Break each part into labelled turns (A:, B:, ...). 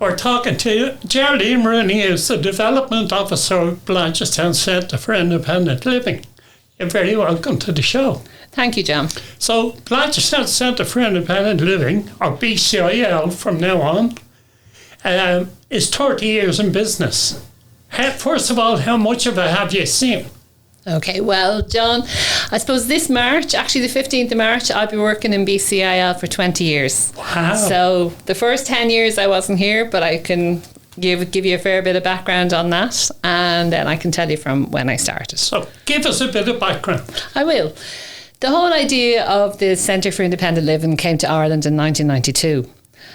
A: We're talking to Geraldine Rooney, who's the Development Officer of Blanchardstown Centre for Independent Living. You're very welcome to the show.
B: Thank you, John.
A: So, Blanchardstown Centre for Independent Living, or BCIL from now on, is 30 years in business. First of all, how much of it have you seen?
B: Okay, well, John, I suppose this March, actually the 15th of March, I'll be working in BCIL for 20 years.
A: Wow.
B: So the first 10 years I wasn't here, but I can give you a fair bit of background on that, and then I can tell you from when I started.
A: So give us a bit of background.
B: I will. The whole idea of the Centre for Independent Living came to Ireland in 1992.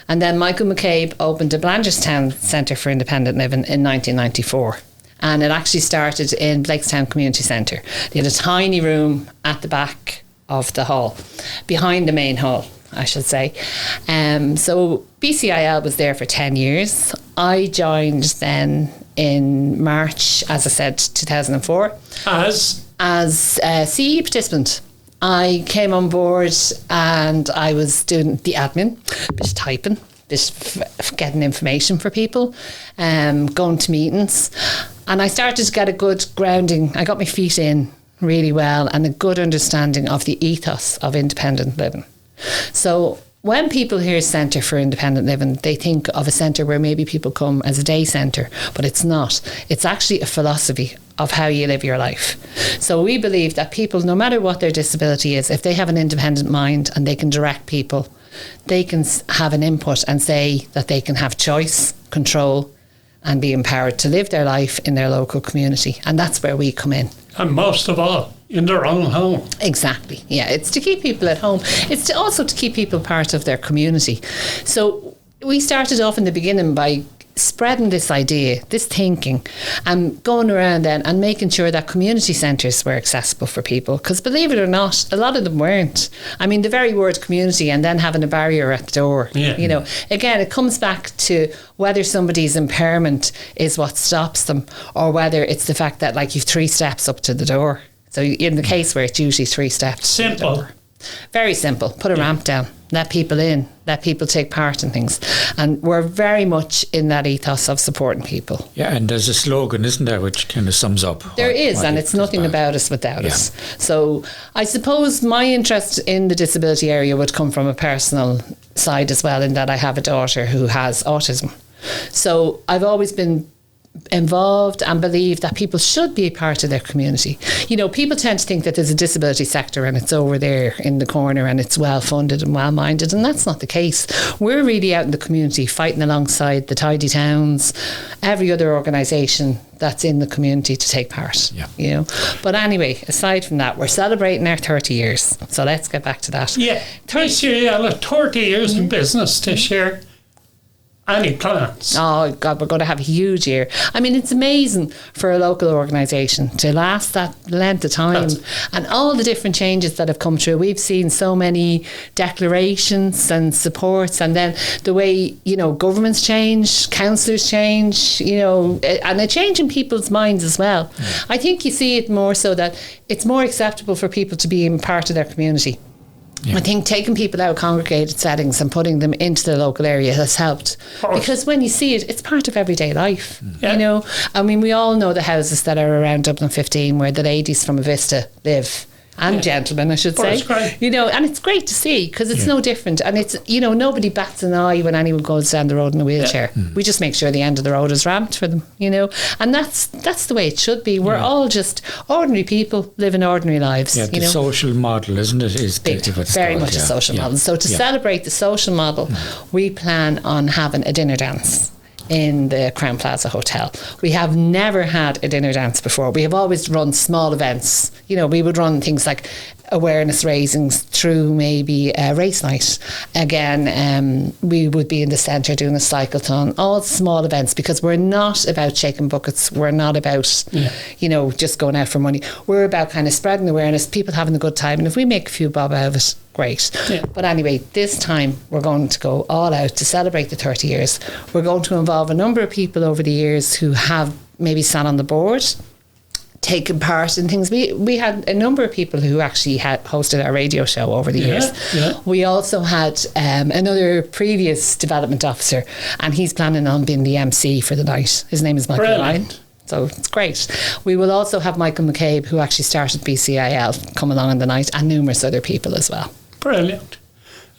B: And then Michael McCabe opened the Blanchardstown Centre for Independent Living in 1994. And it actually started in Blakestown Community Centre. They had a tiny room at the back of the hall, behind the main hall, I should say. So BCIL was there for 10 years. I joined then in March, as I said, 2004. As a CE participant. I came on board and I was doing the admin, just typing, just getting information for people, going to meetings. And I started to get a good grounding. I got my feet in really well and a good understanding of the ethos of independent living. So when people hear Centre for Independent Living, they think of a centre where maybe people come as a day centre, but it's not. It's actually a philosophy of how you live your life. So we believe that people, no matter what their disability is, if they have an independent mind and they can direct people, they can have an input and say that they can have choice, control, and be empowered to live their life in their local community. And that's where we come in.
A: And most of all, in their own home.
B: Exactly. Yeah, it's to keep people at home. It's also to keep people part of their community. So we started off in the beginning by spreading this idea, this thinking, and going around then and making sure that community centres were accessible for people. Because believe it or not, a lot of them weren't. I mean, the very word community and then having a barrier at the door. Yeah. You know, again, it comes back to whether somebody's impairment is what stops them or whether it's the fact that like you've 3 steps up to the door. So in the case where it's usually 3 steps.
A: Simple.
B: Very simple. Put a ramp down. Let people in. Let people take part in things. And we're very much in that ethos of supporting people.
C: Yeah, and there's a slogan, isn't there, which kind of sums up.
B: There is, and it's nothing about us without us. So I suppose my interest in the disability area would come from a personal side as well, in that I have a daughter who has autism. So I've always been involved and believe that people should be a part of their community. You know, people tend to think that there's a disability sector and it's over there in the corner and it's well funded and well minded, and that's not the case. We're really out in the community fighting alongside the Tidy Towns, every other organisation that's in the community to take part. You know, but anyway, aside from that, we're celebrating our 30 years, so let's get back to that.
A: 30 years in business this year. Any plans?
B: Oh God, we're going to have a huge year. I mean, it's amazing for a local organisation to last that length of time and all the different changes that have come through. We've seen so many declarations and supports, and then the way, you know, governments change, councillors change, you know, and a change in people's minds as well. I think you see it more so that it's more acceptable for people to be in part of their community. I think taking people out of congregated settings and putting them into the local area has helped, because when you see it, it's part of everyday life. You know, I mean, we all know the houses that are around Dublin 15 where the ladies from Avista live, and gentlemen, I should say. You know, and it's great to see, because it's no different, and it's, you know, nobody bats an eye when anyone goes down the road in a wheelchair. We just make sure the end of the road is ramped for them, you know, and that's the way it should be. We're all just ordinary people living ordinary lives.
C: The social model, isn't it? Is
B: very much a social model. So to celebrate the social model, we plan on having a dinner dance in the Crown Plaza Hotel. We have never had a dinner dance before. We have always run small events. You know, we would run things like awareness raisings through maybe a race night. Again, we would be in the centre doing a cyclethon, all small events, because we're not about shaking buckets. We're not about, you know, just going out for money. We're about kind of spreading awareness, people having a good time, and if we make a few bob out of it, great. But anyway, this time we're going to go all out to celebrate the 30 years. We're going to involve a number of people over the years who have maybe sat on the board, taken part in things. We had a number of people who actually had hosted our radio show over the years.
A: Yeah.
B: We also had another previous development officer, and he's planning on being the MC for the night. His name is Michael Ryan. So it's great. We will also have Michael McCabe, who actually started BCIL, come along on the night, and numerous other people as well.
A: Brilliant.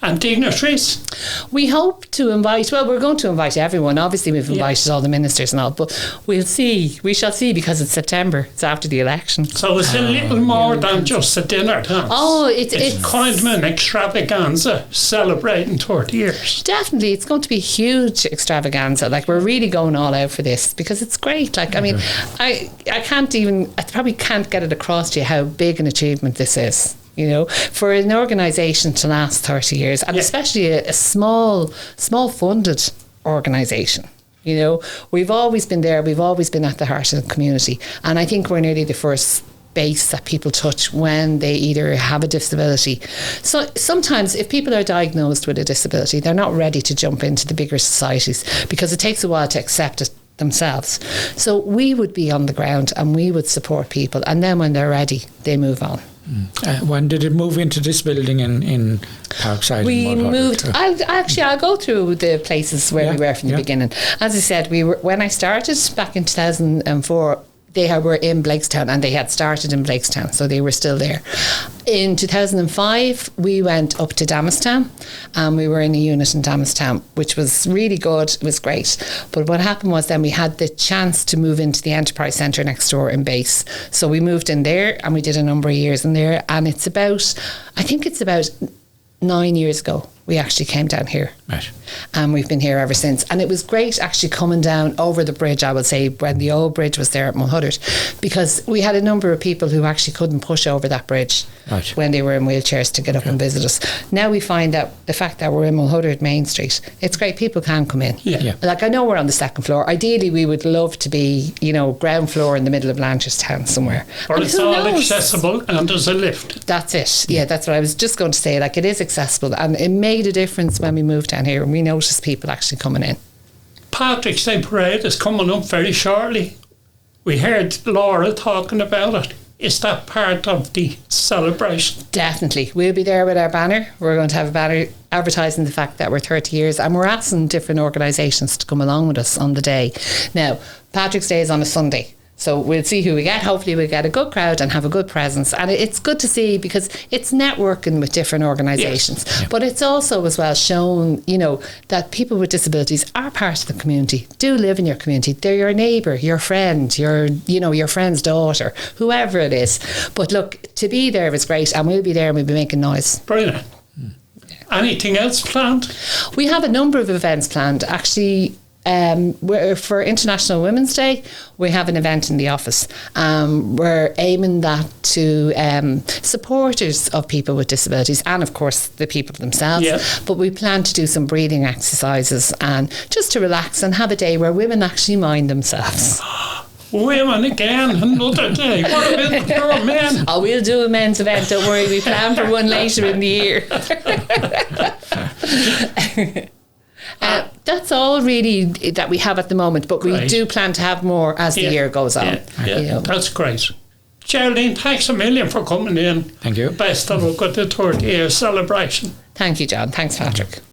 A: And dignitaries?
B: We hope to invite, well, we're going to invite everyone. Obviously, we've invited all the ministers and all, but we'll see. We shall see, because it's September. It's after the election.
A: So it's a little more than just a dinner dance.
B: Oh, it's
A: kind of an extravaganza celebrating 30 years.
B: Definitely. It's going to be a huge extravaganza. Like, we're really going all out for this, because it's great. Like, I mean, I probably can't get it across to you how big an achievement this is. You know, for an organisation to last 30 years, and especially a small funded organisation. You know, we've always been there. We've always been at the heart of the community. And I think we're nearly the first base that people touch when they either have a disability. So sometimes if people are diagnosed with a disability, they're not ready to jump into the bigger societies, because it takes a while to accept it themselves. So we would be on the ground and we would support people, and then when they're ready, they move on.
C: When did it move into this building in Parkside?
B: We moved. I'll go through the places where we were from the beginning. As I said, when I started back in 2004. They were in Blakestown, and they had started in Blakestown, so they were still there. In 2005, we went up to Damastown, and we were in a unit in Damastown, which was really good. It was great. But what happened was then we had the chance to move into the Enterprise Centre next door in Base. So we moved in there, and we did a number of years in there. And I think it's about 9 years ago we actually came down here.
C: Right.
B: And we've been here ever since. And it was great actually coming down over the bridge, I would say, when the old bridge was there at Mulhuddard, because we had a number of people who actually couldn't push over that bridge when they were in wheelchairs to get up and visit us. Now we find out the fact that we're in Mulhuddard Main Street, it's great, people can come in. Like, I know we're on the second floor. Ideally, we would love to be, ground floor in the middle of Blanchardstown somewhere.
A: Or it's all accessible, and there's a lift.
B: That's it. Yeah, that's what I was just going to say. Like, it is accessible, and it made a difference when we moved down here, and we noticed people actually coming in.
A: Patrick's Day Parade is coming up very shortly. We heard Laura talking about it. Is that part of the celebration?
B: Definitely. We'll be there with our banner. We're going to have a banner advertising the fact that we're 30 years, and we're asking different organisations to come along with us on the day. Now, Patrick's Day is on a Sunday, so we'll see who we get. Hopefully we'll get a good crowd and have a good presence, and it's good to see, because it's networking with different organisations. But it's also as well shown, that people with disabilities are part of the community, do live in your community. They're your neighbour, your friend, your friend's daughter, whoever it is. But look, to be there is great, and we'll be there and we'll be making noise.
A: Brilliant. Anything else planned?
B: We have a number of events planned. Actually, for International Women's Day, we have an event in the office. We're aiming that to supporters of people with disabilities, and of course the people themselves. But we plan to do some breathing exercises, and just to relax and have a day where women actually mind themselves.
A: Women again, another day. What about your men?
B: Oh, we'll do a men's event, don't worry. We plan for one later in the year. That's all really that we have at the moment, but we do plan to have more as the year goes on.
A: That's great. Geraldine, thanks a million for coming in.
C: Thank you.
A: Best of luck with the 30-year celebration.
B: Thank you, John. Thanks, Patrick.